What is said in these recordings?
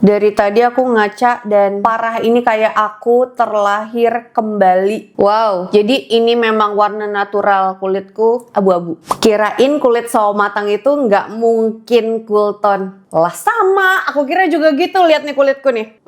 Dari tadi aku ngaca dan parah, ini kayak aku terlahir kembali. Wow, jadi ini memang warna natural kulitku abu-abu. Kirain kulit sawo matang itu nggak mungkin cool tone. Lah sama, aku kira juga gitu. Lihat nih kulitku nih.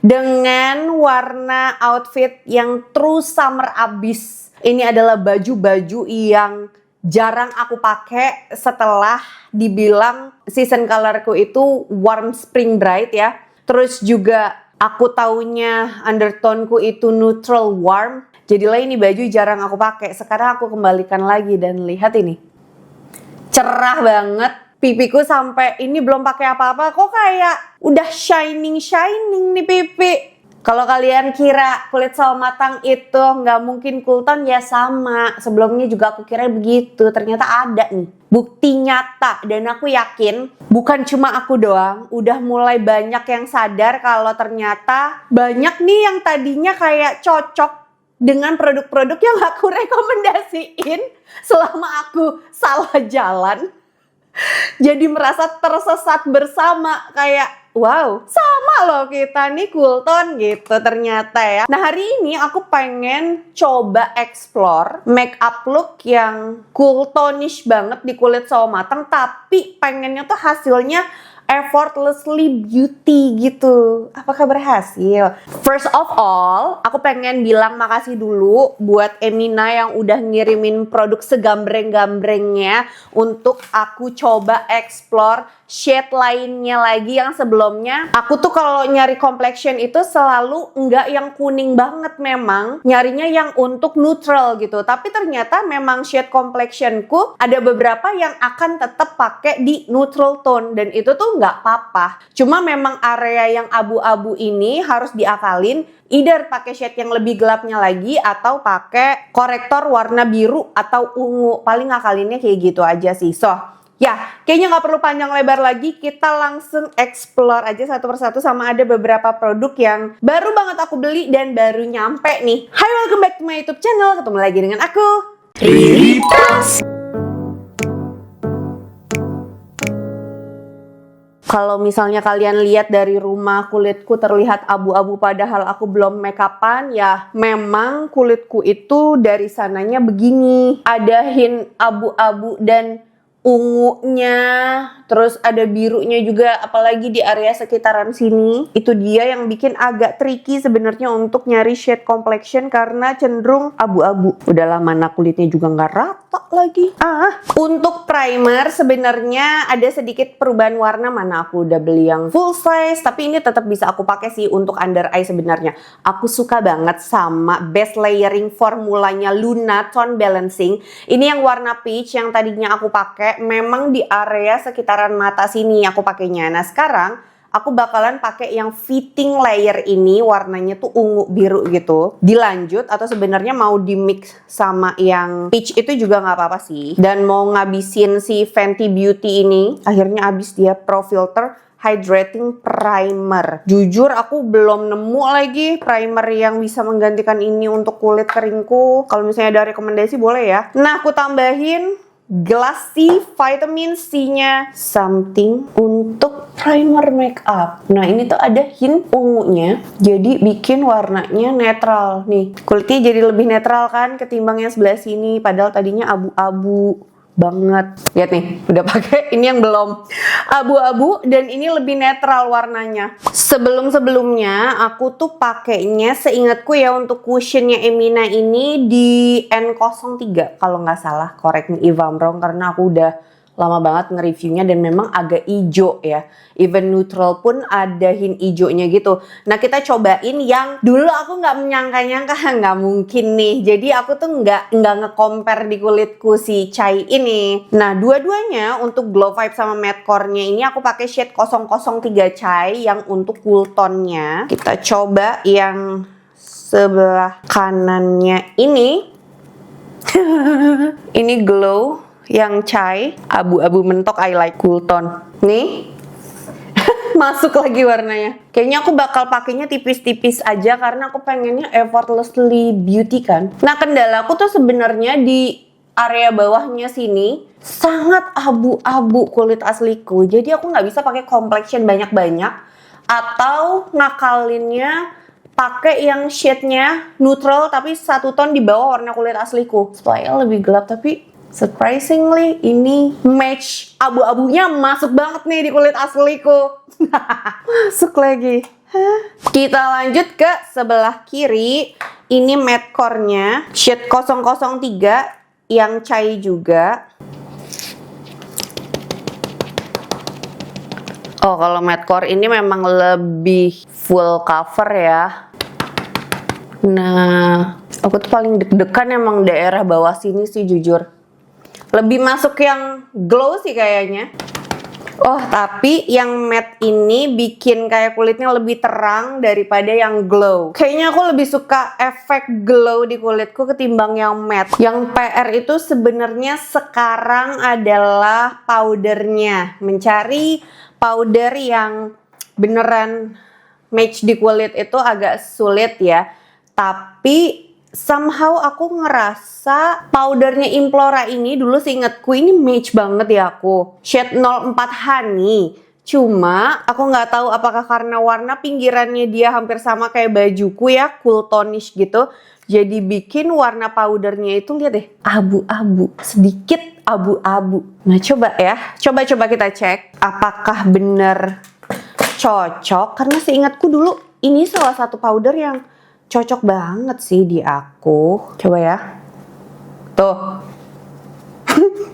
Dengan warna outfit yang true summer abis. Ini adalah baju-baju yang jarang aku pakai setelah dibilang season colorku itu warm spring bright ya. Terus juga aku taunya undertone-ku itu neutral warm. Jadilah ini baju jarang aku pakai. Sekarang aku kembalikan lagi dan lihat ini. Cerah banget. Pipiku sampai ini belum pakai apa-apa kok kayak udah shining nih pipi. Kalau kalian kira kulit sawo matang itu nggak mungkin cool tone, ya sama. Sebelumnya juga aku kira begitu. Ternyata ada nih. Bukti nyata. Dan aku yakin bukan cuma aku doang. Udah mulai banyak yang sadar kalau ternyata banyak nih yang tadinya kayak cocok dengan produk-produk yang aku rekomendasiin selama aku salah jalan. Jadi merasa tersesat bersama, kayak wow, sama loh kita nih cool tone gitu ternyata ya. Nah hari ini aku pengen coba explore makeup look yang cool tone-ish banget di kulit sawo matang, tapi pengennya tuh hasilnya effortlessly beauty gitu. Apakah berhasil? First of all, aku pengen bilang makasih dulu buat Emina yang udah ngirimin produk segambreng-gambrengnya untuk aku coba explore shade lainnya lagi. Yang sebelumnya aku tuh kalau nyari complexion itu selalu nggak yang kuning banget, memang nyarinya yang untuk neutral gitu. Tapi ternyata memang shade complexionku ada beberapa yang akan tetap pakai di neutral tone, dan itu tuh nggak apa-apa. Cuma memang area yang abu-abu ini harus diakalin, either pakai shade yang lebih gelapnya lagi atau pakai korektor warna biru atau ungu. Paling ngakalinnya kayak gitu aja sih. So ya, kayaknya nggak perlu panjang lebar lagi, kita langsung explore aja satu persatu. Sama ada beberapa produk yang baru banget aku beli dan baru nyampe nih. Hai, welcome back to my YouTube channel. Ketemu lagi dengan aku, Riri Tas. Kalau misalnya kalian lihat dari rumah kulitku terlihat abu-abu padahal aku belum make upan, ya memang kulitku itu dari sananya begini. Ada hint abu-abu dan ungunya, terus ada birunya juga, apalagi di area sekitaran sini. Itu dia yang bikin agak tricky sebenarnya untuk nyari shade complexion karena cenderung abu-abu. Udah lama mana kulitnya juga nggak rata lagi. Untuk primer sebenarnya ada sedikit perubahan warna. Mana aku udah beli yang full size, tapi ini tetap bisa aku pakai sih untuk under eye sebenarnya. Aku suka banget sama best layering formulanya Luna Tone Balancing. Ini yang warna peach yang tadinya aku pakai. Memang di area sekitaran mata sini aku pakainya. Nah sekarang aku bakalan pakai yang fitting layer ini, warnanya tuh ungu biru gitu. Dilanjut atau sebenarnya mau di mix sama yang peach itu juga nggak apa-apa sih. Dan mau ngabisin si Fenty Beauty ini, akhirnya habis dia Pro Filter Hydrating Primer. Jujur aku belum nemu lagi primer yang bisa menggantikan ini untuk kulit keringku. Kalau misalnya ada rekomendasi boleh ya. Nah aku tambahin Glassy Vitamin C-nya something untuk primer makeup. Nah ini tuh ada hint ungunya, jadi bikin warnanya netral nih. Kulitnya jadi lebih netral kan ketimbang yang sebelah sini, padahal tadinya abu-abu banget. Lihat nih, udah pakai ini yang belum abu-abu dan ini lebih netral warnanya. Sebelum-sebelumnya aku tuh pakainya seingatku ya untuk cushionnya Emina ini di N03 kalau nggak salah, correct me if I'm wrong, karena aku udah lama banget nge-reviewnya dan memang agak hijau ya. Even neutral pun ada hint hijaunya gitu. Nah kita cobain yang dulu aku nggak menyangka-nyangka nggak mungkin nih. Jadi aku tuh nggak nge-compare di kulitku si Chai ini. Nah dua-duanya untuk glow vibe sama matte core-nya ini aku pakai shade 003 Chai yang untuk cool tone-nya. Kita coba yang sebelah kanannya ini. Ini glow yang Chai, abu-abu mentok, I like cool tone. Nih, masuk lagi warnanya. Kayaknya aku bakal pakainya tipis-tipis aja karena aku pengennya effortlessly beauty kan. Nah kendala aku tuh sebenarnya di area bawahnya sini sangat abu-abu kulit asliku. Jadi aku nggak bisa pakai complexion banyak-banyak atau ngakalinnya pakai yang shade-nya neutral tapi satu ton di bawah warna kulit asliku supaya lebih gelap. Tapi surprisingly ini match, abu-abunya masuk banget nih di kulit asliku. Masuk lagi. Kita lanjut ke sebelah kiri. Ini matte core-nya shade 003 yang chai juga. Oh, kalau matte core ini memang lebih full cover ya. Nah, aku tuh paling deg-degan emang daerah bawah sini sih jujur. Lebih masuk yang glow sih kayaknya. Oh, tapi yang matte ini bikin kayak kulitnya lebih terang daripada yang glow. Kayaknya aku lebih suka efek glow di kulitku ketimbang yang matte. Yang PR itu sebenarnya sekarang adalah powdernya. Mencari powder yang beneran match di kulit itu agak sulit ya. Tapi somehow aku ngerasa powdernya Implora ini dulu seingetku ini match banget ya aku. Shade 04 Honey. Cuma aku nggak tahu apakah karena warna pinggirannya dia hampir sama kayak bajuku ya, cool tonish gitu. Jadi bikin warna powdernya itu lihat deh, abu-abu, sedikit abu-abu. Nah coba ya, coba kita cek apakah bener cocok. Karena seingatku dulu ini salah satu powder yang cocok banget sih di aku. Coba ya. Tuh.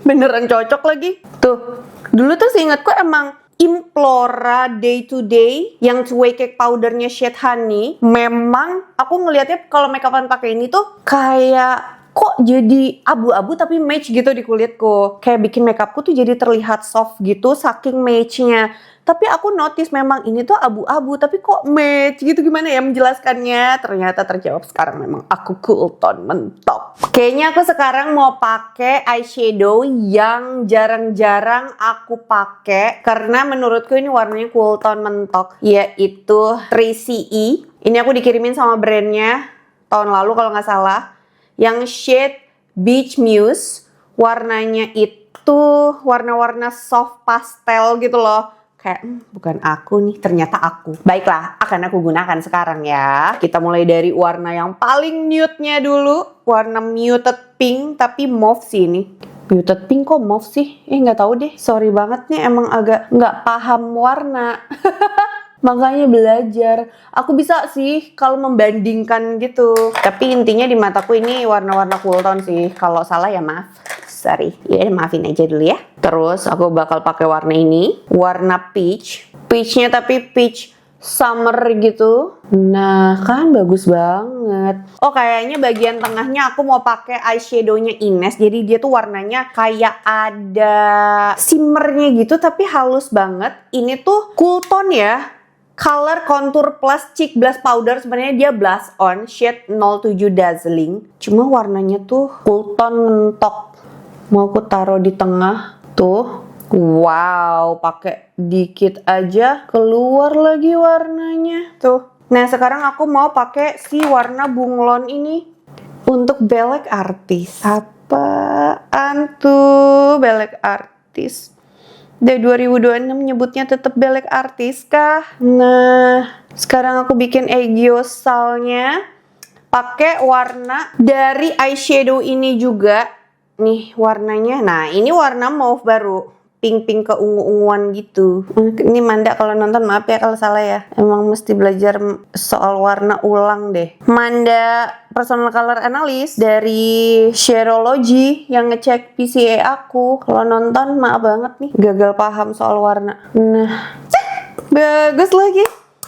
Beneran cocok lagi. Tuh. Dulu tuh seingatku emang Implora Day to Day yang two-way cake powdernya shade honey. Memang aku ngelihatnya kalau make upan pakai ini tuh kayak kok jadi abu-abu tapi match gitu di kulitku. Kayak bikin makeupku tuh jadi terlihat soft gitu saking matchnya. Tapi aku notice memang ini tuh abu-abu tapi kok match gitu, gimana ya menjelaskannya. Ternyata terjawab sekarang, memang aku cool tone mentok. Kayaknya aku sekarang mau pakai eyeshadow yang jarang-jarang aku pakai karena menurutku ini warnanya cool tone mentok, yaitu 3CE. Ini aku dikirimin sama brandnya tahun lalu kalau nggak salah. Yang shade Beach Muse. Warnanya itu warna-warna soft pastel gitu loh. Kayak bukan aku nih, ternyata aku. Baiklah, akan aku gunakan sekarang ya. Kita mulai dari warna yang paling nude-nya dulu. Warna muted pink tapi mauve sih ini. Muted pink kok mauve sih? Nggak tahu deh. Sorry banget nih, emang agak nggak paham warna. Makanya belajar. Aku bisa sih kalau membandingkan gitu. Tapi intinya di mataku ini warna-warna cool tone sih. Kalau salah ya maaf. Sorry. Ya maafin aja dulu ya. Terus aku bakal pakai warna ini. Warna peach. Peachnya tapi peach summer gitu. Nah kan bagus banget. Oh kayaknya bagian tengahnya aku mau pakai eyeshadownya Ines. Jadi dia tuh warnanya kayak ada shimmernya gitu tapi halus banget. Ini tuh cool tone ya. Color Contour Plus Cheek Blush Powder. Sebenarnya dia blush on shade 07 Dazzling. Cuma warnanya tuh cool tone mentok. Mau aku taruh di tengah tuh. Wow, pakai dikit aja keluar lagi warnanya tuh. Nah sekarang aku mau pakai si warna bunglon ini untuk Belek Artist. Apaan tuh Belek Artist? Dari 2026 nyebutnya tetap Belek Artist kah? Nah, sekarang aku bikin aegyosalnya pakai warna dari eyeshadow ini juga. Nih warnanya. Nah, ini warna mauve baru. Pink-pink ke ungu-unguan gitu. Ini Manda kalau nonton maaf ya kalau salah ya. Emang mesti belajar soal warna ulang deh. Manda personal color analyst dari Shareology yang ngecek PCA aku. Kalau nonton maaf banget nih, gagal paham soal warna. Nah, bagus lagi.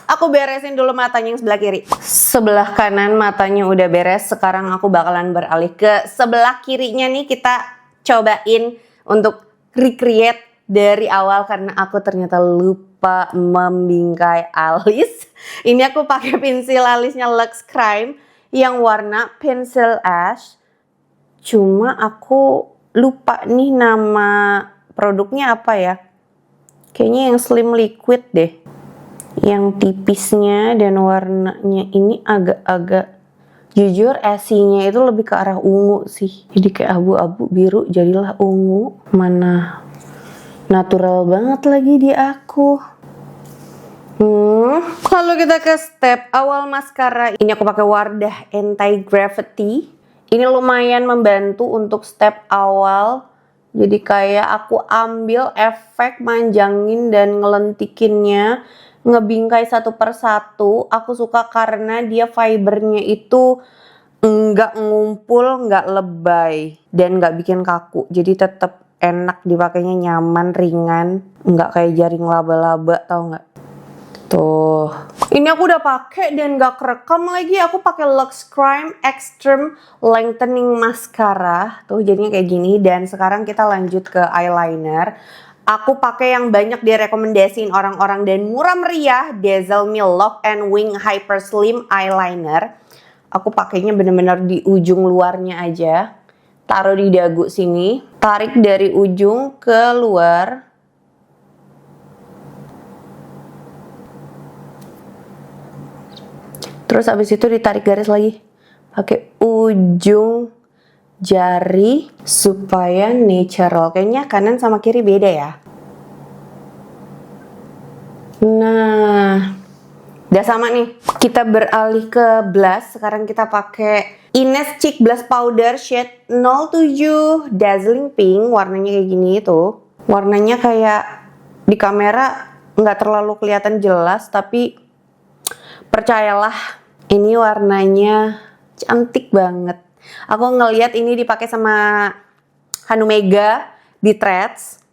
Aku beresin dulu matanya yang sebelah kiri. Sebelah kanan matanya udah beres. Sekarang aku bakalan beralih ke sebelah kirinya nih. Kita cobain untuk recreate dari awal karena aku ternyata lupa membingkai alis. Ini aku pakai pensil alisnya Luxe Crime yang warna pencil ash. Cuma aku lupa nih nama produknya apa ya. Kayaknya yang slim liquid deh. Yang tipisnya dan warnanya ini agak-agak, jujur esinya itu lebih ke arah ungu sih. Jadi kayak abu-abu biru jadilah ungu. Mana natural banget lagi di aku. Lalu kita ke step awal maskara. Ini aku pakai Wardah Anti Gravity. Ini lumayan membantu untuk step awal. Jadi kayak aku ambil efek manjangin dan ngelentikinnya, ngebingkai satu persatu. Aku suka karena dia fibernya itu nggak ngumpul, nggak lebay, dan nggak bikin kaku. Jadi tetap enak dipakainya, nyaman, ringan, nggak kayak jaring laba-laba, tau nggak? Tuh, ini aku udah pakai dan gak kerekam lagi. Aku pakai Lux Crime Extreme Lengthening Mascara. Tuh jadinya kayak gini. Dan sekarang kita lanjut ke eyeliner. Aku pakai yang banyak direkomendasiin orang-orang dan murah meriah, Dazzle Me Lock and Wing Hyper Slim Eyeliner. Aku pakainya bener-bener di ujung luarnya aja. Taruh di dagu sini. Tarik dari ujung ke luar. Terus abis itu ditarik garis lagi pakai ujung jari supaya natural. Kayaknya kanan sama kiri beda ya. Nah, udah sama nih. Kita beralih ke blush. Sekarang kita pakai Ines Cheek Blush Powder shade 07 Dazzling Pink. Warnanya kayak gini tuh. Warnanya kayak di kamera nggak terlalu kelihatan jelas, tapi percayalah, ini warnanya cantik banget. Aku ngeliat ini dipakai sama Hanumega di Threads.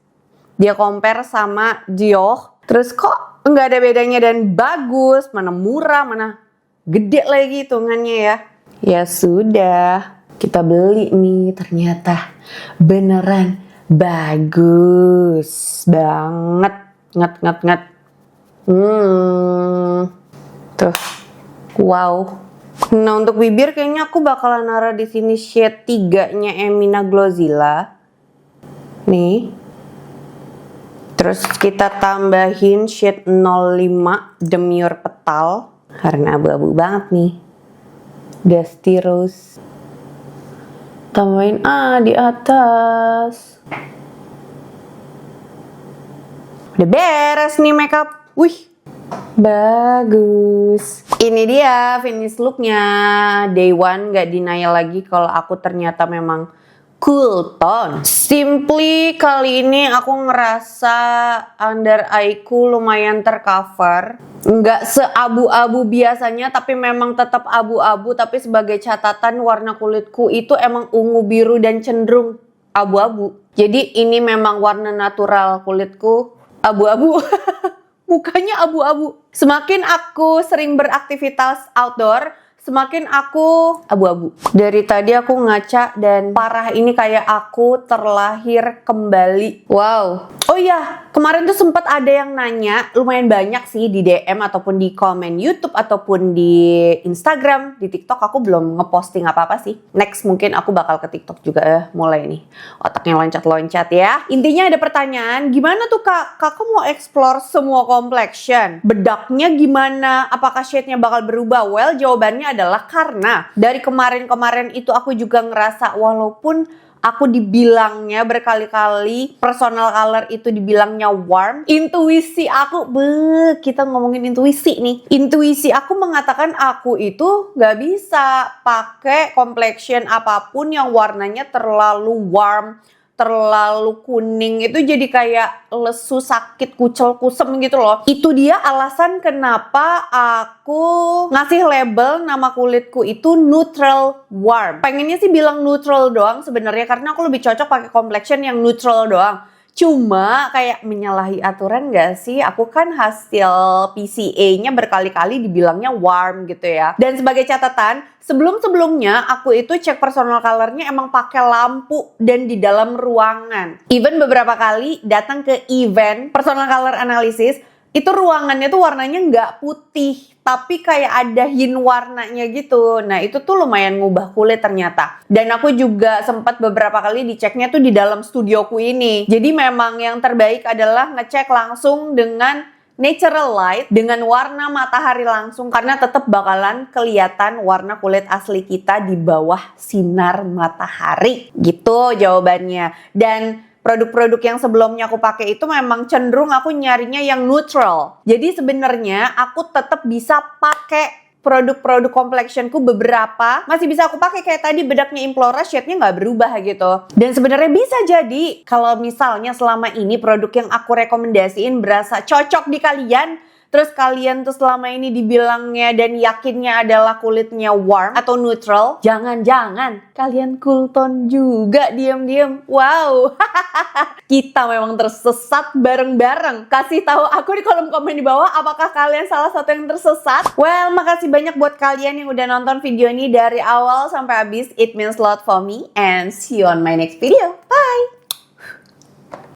Dia compare sama Dior. Terus kok nggak ada bedanya dan bagus. Mana murah, mana gede lagi hitungannya ya. Ya sudah, kita beli nih. Ternyata beneran bagus banget. Nget. Tuh. Wow. Nah, untuk bibir kayaknya aku bakalan naruh di sini shade 3-nya Emina Glozilla. Nih. Terus kita tambahin shade 05 Demure Petal karena abu-abu banget nih. Dusty Rose. Tambahin di atas. Udah beres nih makeup. Wih. Bagus. Ini dia finish looknya. Day one gak denial lagi kalau aku ternyata memang cool tone. Simply kali ini aku ngerasa under eye ku lumayan tercover. Nggak seabu-abu biasanya, tapi memang tetap abu-abu. Tapi sebagai catatan, warna kulitku itu emang ungu biru dan cenderung abu-abu. Jadi ini memang warna natural kulitku abu-abu. Mukanya abu-abu. Semakin aku sering beraktivitas outdoor, semakin aku abu-abu. Dari tadi aku ngaca dan parah, ini kayak aku terlahir kembali. Wow. Oh iya, kemarin tuh sempat ada yang nanya, lumayan banyak sih di DM ataupun di komen YouTube ataupun di Instagram. Di TikTok aku belum ngeposting apa-apa sih. Next mungkin aku bakal ke TikTok juga mulai nih. Otaknya loncat-loncat ya. Intinya ada pertanyaan, gimana tuh Kak? Kakak mau explore semua complexion? Bedaknya gimana? Apakah shade-nya bakal berubah? Well, jawabannya adalah karena dari kemarin-kemarin itu aku juga ngerasa walaupun aku dibilangnya berkali-kali personal color itu dibilangnya warm, intuisi aku, kita ngomongin intuisi nih. Intuisi aku mengatakan aku itu gak bisa pakai complexion apapun yang warnanya terlalu warm, terlalu kuning, itu jadi kayak lesu, sakit, kucel, kusem gitu loh. Itu dia alasan kenapa aku ngasih label nama kulitku itu neutral warm. Pengennya sih bilang neutral doang sebenarnya, karena aku lebih cocok pakai complexion yang neutral doang. Cuma kayak menyalahi aturan gak sih? Aku kan hasil PCA-nya berkali-kali dibilangnya warm gitu ya. Dan sebagai catatan, sebelum-sebelumnya aku itu cek personal color-nya emang pakai lampu dan di dalam ruangan. Even beberapa kali datang ke event personal color analysis, itu ruangannya tuh warnanya nggak putih, tapi kayak ada hint warnanya gitu. Nah itu tuh lumayan ngubah kulit ternyata. Dan aku juga sempat beberapa kali diceknya tuh di dalam studioku ini. Jadi memang yang terbaik adalah ngecek langsung dengan natural light, dengan warna matahari langsung, karena tetap bakalan kelihatan warna kulit asli kita di bawah sinar matahari. Gitu jawabannya. Dan produk-produk yang sebelumnya aku pakai itu memang cenderung aku nyarinya yang neutral. Jadi sebenarnya aku tetap bisa pakai produk-produk complexionku beberapa masih bisa aku pakai, kayak tadi bedaknya Implora, shade-nya nggak berubah gitu. Dan sebenarnya bisa jadi kalau misalnya selama ini produk yang aku rekomendasiin berasa cocok di kalian, terus kalian tuh selama ini dibilangnya dan yakinnya adalah kulitnya warm atau neutral, jangan-jangan kalian cool tone juga diam-diam. Wow, kita memang tersesat bareng-bareng. Kasih tahu aku di kolom komen di bawah apakah kalian salah satu yang tersesat. Well, makasih banyak buat kalian yang udah nonton video ini dari awal sampai habis. It means a lot for me and see you on my next video. Bye!